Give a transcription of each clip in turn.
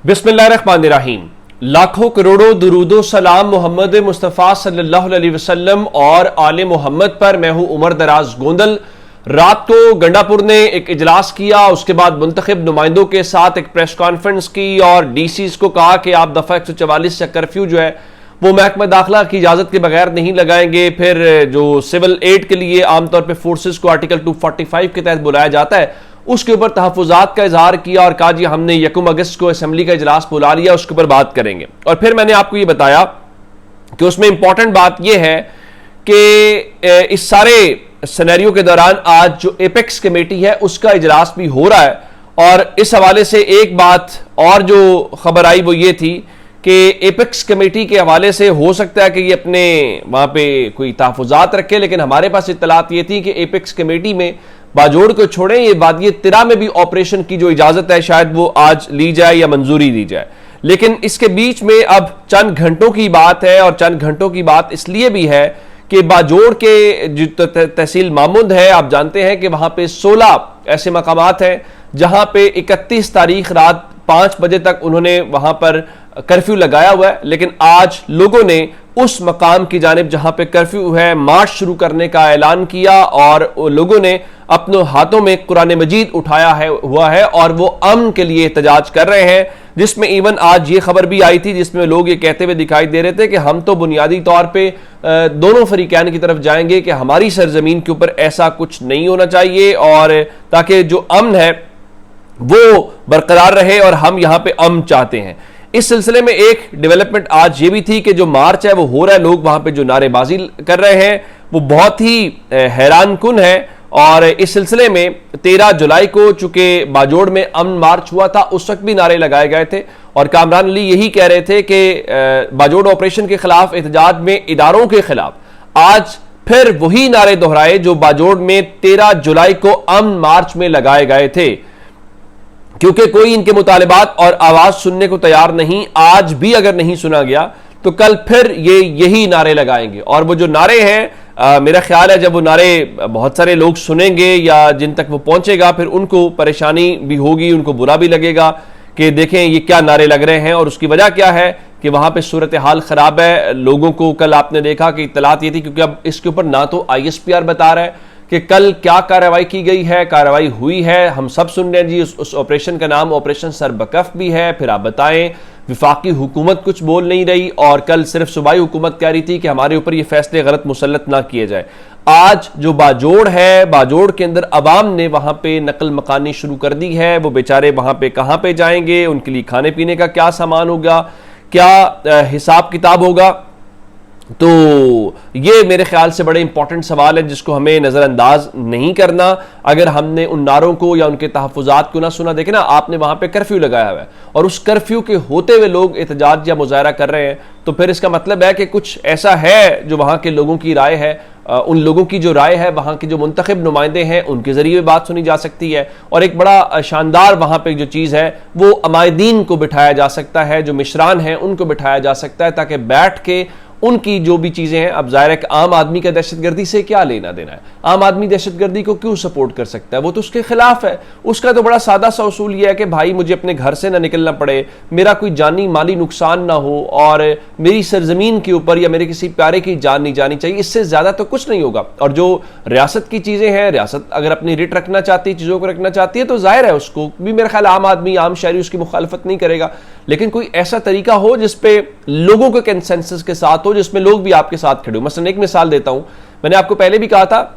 बिस्मिल्लाहिर्रहमानिर्रहीम। लाखों करोड़ों दुरूदो सलाम मोहम्मद मुस्तफ़ा सल्लल्लाहु अलैहि वसल्लम और आले मोहम्मद पर। मैं हूं उमर दराज गोंदल। रात को गंडापुर ने एक इजलास किया, उसके बाद मुंतखब नुमाइंदों के साथ एक प्रेस कॉन्फ्रेंस की और डीसीज को कहा कि आप दफा 144 से कर्फ्यू जो है वो महकमा दाखिला की इजाजत के बगैर नहीं लगाएंगे। फिर जो सिविल एड के लिए आमतौर पर फोर्सेज को आर्टिकल 245 के तहत बुलाया जाता है उसके ऊपर तहफ़्फ़ुज़ात का इजहार किया और कहा जी हमने 1 अगस्त को असेंबली का इजलास बुला लिया, उसके ऊपर बात करेंगे। और फिर मैंने आपको ये बताया कि उसमें इंपॉर्टेंट बात यह है कि इस सारे सिनेरियो के दौरान आज जो एपेक्स कमेटी है उसका इजलास भी हो रहा है। और इस हवाले से एक बात और जो खबर आई वो ये थी कि एपेक्स कमेटी के हवाले से हो सकता है कि ये अपने वहां पे कोई तहफ़्फ़ुज़ात रखे, लेकिन हमारे पास इत्तलात ये थी कि एपेक्स कमेटी में बाजोड़ को छोड़ें, ये वादिय तिरा में भी ऑपरेशन की जो इजाजत है शायद वो आज ली जाए या मंजूरी दी जाए। लेकिन इसके बीच में अब चंद घंटों की बात है, और चंद घंटों की बात इसलिए भी है कि बाजोड़ के जो तहसील मामुद है, आप जानते हैं कि वहां पे 16 ऐसे मकामात हैं जहां पे 31 तारीख रात 5 बजे तक उन्होंने वहां पर कर्फ्यू लगाया हुआ है। लेकिन आज लोगों ने उस मकाम की जानिब जहां पे कर्फ्यू है मार्च शुरू करने का ऐलान किया और लोगों ने अपने हाथों में कुरान मजीद उठाया हुआ है और वो अमन के लिए एहतजाज कर रहे हैं। जिसमें इवन आज ये खबर भी आई थी जिसमें लोग ये कहते हुए दिखाई दे रहे थे कि हम तो बुनियादी तौर पे दोनों फरीकैन की तरफ जाएंगे कि हमारी सरजमीन के ऊपर ऐसा कुछ नहीं होना चाहिए और ताकि जो अमन है वो बरकरार रहे और हम यहां पे अमन चाहते हैं। इस सिलसिले में एक डेवलपमेंट आज ये भी थी कि जो मार्च है वो हो रहा है, लोग वहां पे जो नारेबाजी कर रहे हैं वो बहुत ही हैरान कुन है। और इस सिलसिले में 13 जुलाई को चूंकि बाजोड़ में अमन मार्च हुआ था उस वक्त भी नारे लगाए गए थे और कामरान अली यही कह रहे थे कि बाजोड़ ऑपरेशन के खिलाफ एहतजाज में इदारों के खिलाफ आज फिर वही नारे दोहराए जो बाजोड़ में 13 जुलाई को अमन मार्च में लगाए गए थे, क्योंकि कोई इनके मुतालिबात और आवाज सुनने को तैयार नहीं। आज भी अगर नहीं सुना गया तो कल फिर ये यही नारे लगाएंगे। और वो जो नारे हैं मेरा ख्याल है जब वो नारे बहुत सारे लोग सुनेंगे या जिन तक वो पहुंचेगा फिर उनको परेशानी भी होगी, उनको बुरा भी लगेगा कि देखें ये क्या नारे लग रहे हैं। और उसकी वजह क्या है कि वहां पे सूरत हाल खराब है। लोगों को कल आपने देखा कि इत्तलात ये थी, क्योंकि अब इसके ऊपर ना तो ISPR बता रहा है कि कल क्या कार्रवाई की गई है, कार्रवाई हुई है, हम सब सुन रहे हैं जी। उस ऑपरेशन का नाम ऑपरेशन सरबकफ भी है। फिर आप बताएं विफाकी हुकूमत कुछ बोल नहीं रही और कल सिर्फ सूबाई हुकूमत कह रही थी कि हमारे ऊपर ये फैसले गलत मुसल्लत ना किए जाए। आज जो बाजोड़ है, बाजोड़ के अंदर अवाम ने वहां पे नकल मकानी शुरू कर दी है। वो बेचारे वहां पे कहां पे जाएंगे, उनके लिए खाने पीने का क्या सामान होगा, क्या हिसाब किताब होगा। तो ये मेरे ख्याल से बड़े इंपॉर्टेंट सवाल है जिसको हमें नजरअंदाज नहीं करना अगर हमने उन नारों को या उनके तहफ़्फ़ुज़ात को ना सुना। देखे ना, आपने वहां पे कर्फ्यू लगाया हुआ है और उस कर्फ्यू के होते हुए लोग एहतजाज या मुजाहरा कर रहे हैं, तो फिर इसका मतलब है कि कुछ ऐसा है जो वहां के लोगों की राय है। उन लोगों की जो राय है, वहां के जो मुंतखब नुमाइंदे हैं उनके जरिए बात सुनी जा सकती है। और एक बड़ा शानदार वहां पे जो चीज है वो अमायदीन को बिठाया जा सकता है, जो मिशरान हैं उनको बिठाया जा सकता है ताकि बैठ के उनकी जो भी चीजें हैं। अब जाहिर है कि आम आदमी का दहशतगर्दी से क्या लेना देना है, आम आदमी दहशतगर्दी को क्यों सपोर्ट कर सकता है, वो तो उसके खिलाफ है। उसका तो बड़ा सादा सा उसूल यह है कि भाई मुझे अपने घर से ना निकलना पड़े, मेरा कोई जानी माली नुकसान ना हो और मेरी सरजमीन के ऊपर या मेरे किसी प्यारे की जान नहीं जानी चाहिए। इससे ज्यादा तो कुछ नहीं होगा। और जो रियासत की चीजें हैं, रियासत अगर अपनी रिट रखना चाहती है, चीजों को रखना चाहती है, तो जाहिर है उसको भी मेरा ख्याल आम आदमी, आम शहरी उसकी मुखालफत नहीं करेगा। लेकिन कोई ऐसा तरीका हो जिसपे लोगों के कंसेंसस के साथ हो, जिसमें लोग भी आपके साथ खड़े हो। मसलन एक मिसाल देता हूं, मैंने आपको पहले भी कहा था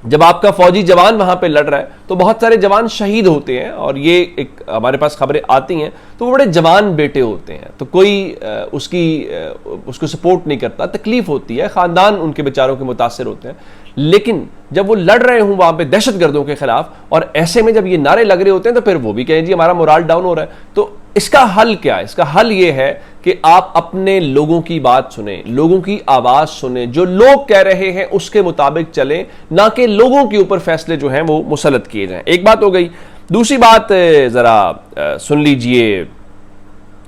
जब आपका फौजी जवान वहां पे लड़ रहा है तो बहुत सारे जवान शहीद होते हैं और ये एक हमारे पास खबरें आती हैं तो वो बड़े जवान बेटे होते हैं, तो कोई उसको सपोर्ट नहीं करता, तकलीफ होती है, खानदान उनके बेचारों के मुतासिर होते हैं। लेकिन जब वो लड़ रहे हों वहां पे दहशतगर्दों के खिलाफ और ऐसे में जब ये नारे लग रहे होते हैं तो फिर वो भी कहें जी हमारा मोराल डाउन हो रहा है। तो इसका हल क्या है? इसका हल ये है कि आप अपने लोगों की बात सुने, लोगों की आवाज सुने, जो लोग कह रहे हैं उसके मुताबिक चलें, ना कि लोगों के ऊपर फैसले जो हैं वो मुसल्लत किए जाएं। एक बात हो गई। दूसरी बात जरा सुन लीजिए,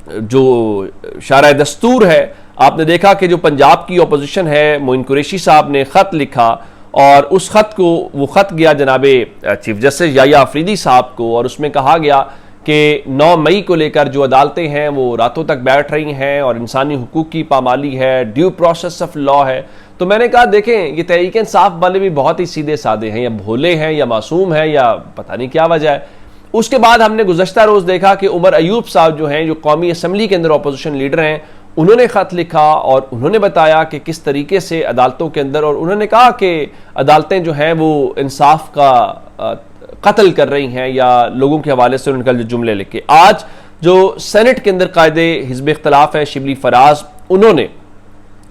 जो शारा दस्तूर है, आपने देखा कि जो पंजाब की अपोजिशन है, मोइन कुरैशी साहब ने खत लिखा और उस खत को वो खत गया जनाबे चीफ जस्टिस याया अफरीदी साहब को और उसमें कहा गया कि 9 मई को लेकर जो अदालतें हैं वो रातों तक बैठ रही हैं और इंसानी हुकूक की पामाली है, ड्यू प्रोसेस ऑफ लॉ है। तो मैंने कहा देखें, ये तहरीक इंसाफ वाले भी बहुत ही सीधे साधे हैं, या भोले हैं या मासूम हैं या पता नहीं क्या वजह है। उसके बाद हमने गुज़श्ता रोज़ देखा कि उमर अयूब साहब जो हैं, जो कौमी असम्बली के अंदर अपोजिशन लीडर हैं, उन्होंने ख़त लिखा और उन्होंने बताया कि किस तरीके से अदालतों के अंदर, और उन्होंने कहा कि अदालतें जो हैं वो इंसाफ का कत्ल कर रही हैं, या लोगों के हवाले से उनका जो जुमले लिखे। आज जो सेनेट के अंदर कायदे हिज़्ब इख्तिलाफ है शिबली फराज, उन्होंने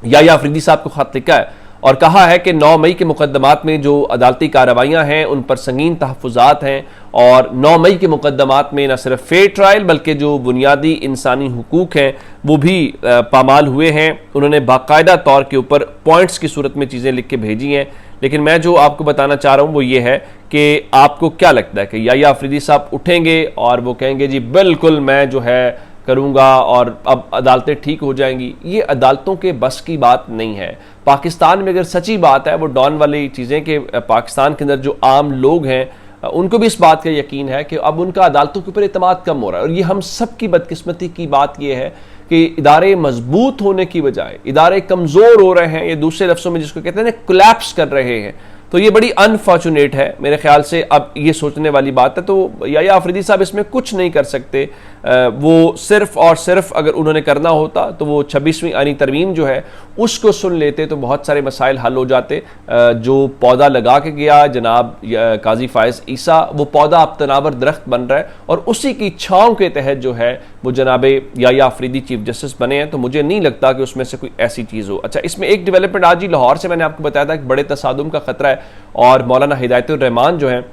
याया अफरीदी साहब को खत लिखा है और कहा है कि 9 मई के मुकदमात में जो अदालती कार्रवाइयाँ हैं उन पर संगीन तहफ़्फ़ुज़ात हैं, और 9 मई के मुकदमात में न सिर्फ फेयर ट्रायल बल्कि जो बुनियादी इंसानी हुकूक हैं वो भी पामाल हुए हैं। उन्होंने बाकायदा तौर के ऊपर पॉइंट्स की सूरत में चीज़ें लिख के भेजी हैं। लेकिन मैं जो आपको बताना चाह रहा हूँ वो ये है कि आपको क्या लगता है कि याया अफरीदी साहब उठेंगे और वो कहेंगे जी बिल्कुल मैं जो है करूँगा और अब अदालतें ठीक हो जाएंगी? ये अदालतों के बस की बात नहीं है। पाकिस्तान में अगर सच्ची बात है वो डॉन वाली चीज़ें कि पाकिस्तान के अंदर जो आम लोग हैं उनको भी इस बात का यकीन है कि अब उनका अदालतों के ऊपर एतमाद कम हो रहा है। और ये हम सब की बदकिस्मती की बात यह है कि इदारे मजबूत होने की बजाय इदारे कमज़ोर हो रहे हैं, ये दूसरे लफ्ज़ों में जिसको कहते हैं ना कोलैप्स कर रहे हैं। तो ये बड़ी अनफॉर्चुनेट है मेरे ख्याल से। अब ये सोचने वाली बात है। तो याया अफरीदी साहब इसमें कुछ नहीं कर सकते। वो सिर्फ और सिर्फ अगर उन्होंने करना होता तो वो 26वीं आईनी तरमीम जो है उसको सुन लेते तो बहुत सारे मसाइल हल हो जाते। जो पौधा लगा के गया जनाब काजी फायज ईसा, वो पौधा अब तनावर दरख्त बन रहा है और उसी की छाँव के तहत जो है वो जनाब याया अफरीदी चीफ जस्टिस बने हैं। तो मुझे नहीं लगता कि उसमें से कोई ऐसी चीज़ हो। अच्छा, इसमें एक डेवलपमेंट आज ही लाहौर से मैंने आपको बताया था कि बड़े तसादुम का खतरा है और मौलाना हिदायतुर रहमान जो है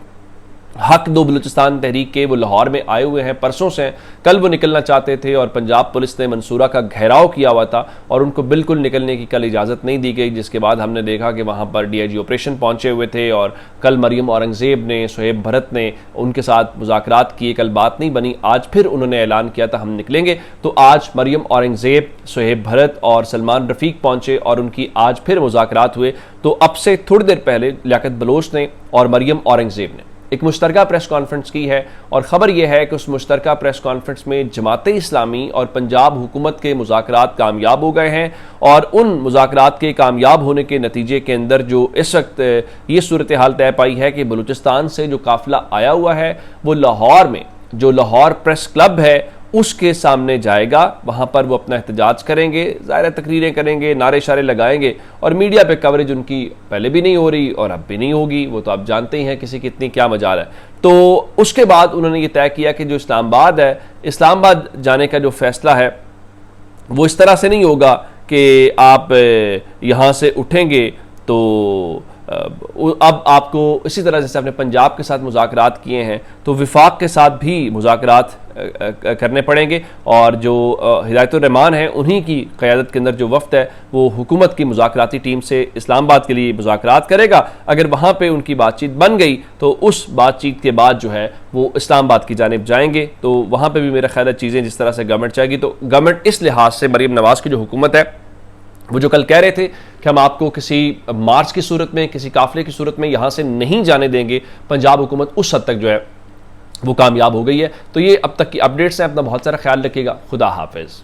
हक दो बलूचिस्तान तहरीक के, वो लाहौर में आए हुए हैं परसों से। कल वो निकलना चाहते थे और पंजाब पुलिस ने मंसूरा का घेराव किया हुआ था और उनको बिल्कुल निकलने की कल इजाज़त नहीं दी गई, जिसके बाद हमने देखा कि वहाँ पर DIG ऑपरेशन पहुँचे हुए थे और कल मरियम औरंगज़ेब ने, सुहेब भरत ने उनके साथ मुज़ाकरात किए। कल बात नहीं बनी, आज फिर उन्होंने ऐलान किया था हम निकलेंगे। तो आज मरियम औरंगज़ेब, सुहेब भरत और सलमान रफ़ीक पहुँचे और उनकी आज फिर मुज़ाकरात हुए। तो अब से थोड़ी देर पहले लियाकत बलोच ने और मरियम औरंगज़ेब ने एक मुश्तरका प्रेस कॉन्फ्रेंस की है और ख़बर यह है कि उस मुश्तरका प्रेस कॉन्फ्रेंस में जमात इस्लामी और पंजाब हुकूमत के मुज़ाकरात कामयाब हो गए हैं और उन मुज़ाकरात के कामयाब होने के नतीजे के अंदर जो इस वक्त ये सूरत हाल तय पाई है कि बलूचिस्तान से जो काफ़िला आया हुआ है वो लाहौर में जो लाहौर प्रेस क्लब है उसके सामने जाएगा। वहाँ पर वो अपना एहतजाज करेंगे, ज़ाहिर तकरीरें करेंगे, नारे शारे लगाएंगे और मीडिया पे कवरेज उनकी पहले भी नहीं हो रही और अब भी नहीं होगी। वो तो आप जानते ही हैं किसी की इतनी क्या मजाल है। तो उसके बाद उन्होंने ये तय किया कि जो इस्लामाबाद है, इस्लामाबाद जाने का जो फैसला है वो इस तरह से नहीं होगा कि आप यहाँ से उठेंगे तो अब आपको इसी तरह जैसे आपने पंजाब के साथ मुज़ाकरात किए हैं तो विफाक के साथ भी मुज़ाकरात करने पड़ेंगे और जो हिदायतुर रहमान हैं उन्हीं की क़यादत के अंदर जो वफ़द है वो हुकूमत की मुज़ाकराती टीम से इस्लामाबाद के लिए मुज़ाकरात करेगा। अगर वहाँ पे उनकी बातचीत बन गई तो उस बातचीत के बाद जो है वो इस्लामाबाद की जानिब जाएंगे। तो वहाँ पर भी मेरा ख्याल है चीज़ें जिस तरह से गवर्नमेंट चाहेगी। तो गवर्नमेंट इस लिहाज से मरीम नवाज़ की जो हुकूमत है वो जो कल कह रहे थे कि हम आपको किसी मार्च की सूरत में, किसी काफिले की सूरत में यहाँ से नहीं जाने देंगे, पंजाब हुकूमत उस हद तक जो है वो कामयाब हो गई है। तो ये अब तक की अपडेट्स हैं। अपना बहुत सारा ख्याल रखिएगा। खुदा हाफिज़।